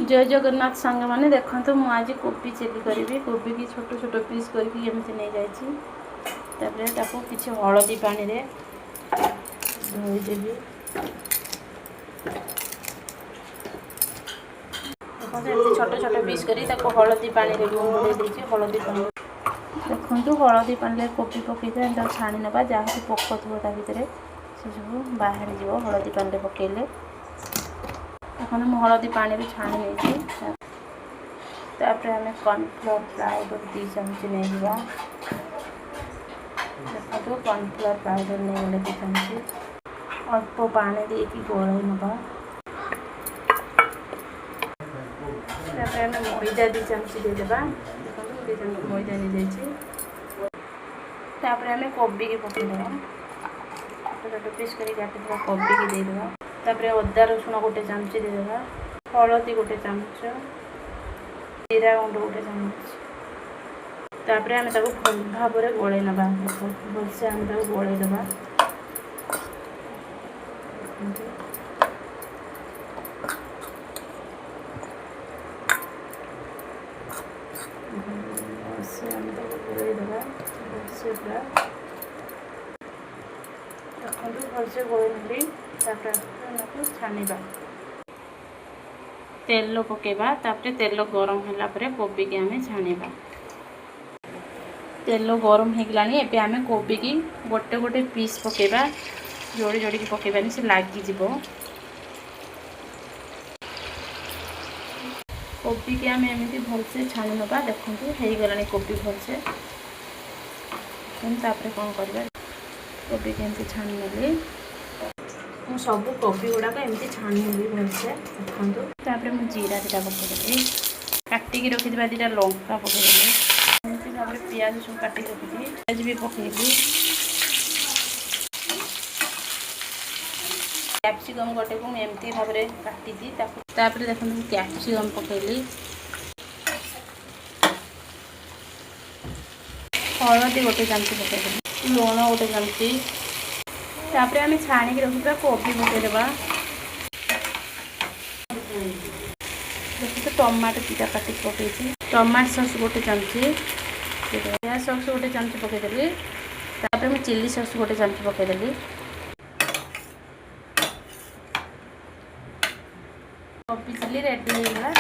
जय जगन्नाथ सांग मैंने देखो तो मुझे आज कोबी चिली करी कोबी की छोट छोट पीस करके नहीं जापर किसी हलदी पानी रे धोईदेवी देखो छोट छोट पीस करी हलदी पानी रे बुड़े देती हलदी पानी देखो हलदी पानी कोबी पकईते छाणी ना जहाँ पोक थो भर से सब बाहर जीव हलदी पानी पकईले देखो मुझे हलदी पानी छाणी नहीं आम कॉर्नफ्लोर पाउडर 2 चमच नहीं देखो कॉर्नफ्लोर पाउडर नहीं 2 चमच अल्प पानी देकी गोल ना मैदा 2 चमच देदे देखो 2 चमच मैदा नहीं जाए आम कोबी की पकईदे छोट छोट पीस कर काटिदा कोबी की देदेबा अदा रसुण 1 चमच देदेबा हलदी 1 चमच जीरा गुंड 1 चमच आम भल भाव गोल ना भलसे आम गोल देवा भलसे आम गोल देवा भलसे पूरा देखो भलसे गोल नी छाणीबा तेल पकेबा तेल गरम होला परे कोबी की आमे छाणीबा तेल गरम हो गलानी एबे आमे कोबी की गोटे गोटे पीस पकेबा जोड़ी जोड़ी की पकेबानी से लागी जीवो कोबी की आमे एमती भलसे छाणी नबा देखो हो गलानी कोबी भलसे तापर कौन करबा कोबी के एमती छाणी नेली सब कोबी गुड़ाक एमती छाणी नेली भलसे देखो तापर मु जीरा 2टा पकईदेली काटिकी रखी 2टा लंका पकईदेली एमती भाव पियाज सब काटिक रखी पियाज भी पकईली कैप्सिकम गोटे को एमती भाव काटी देखो कैप्सिकम पकईली हलदी 1 चमच पकईदेली लुण 1 चमच तापर आम छाणी रखा कोबी पकईदेवा देखो तो टमाटो 2टा काटिक पकई टमाटो सॉस 1 चमच सोया सॉस 1 चमच पकईदेली तापर मैं चिली सॉस 1 चमच पकईदेली कोबी चिली रेडी हो गला।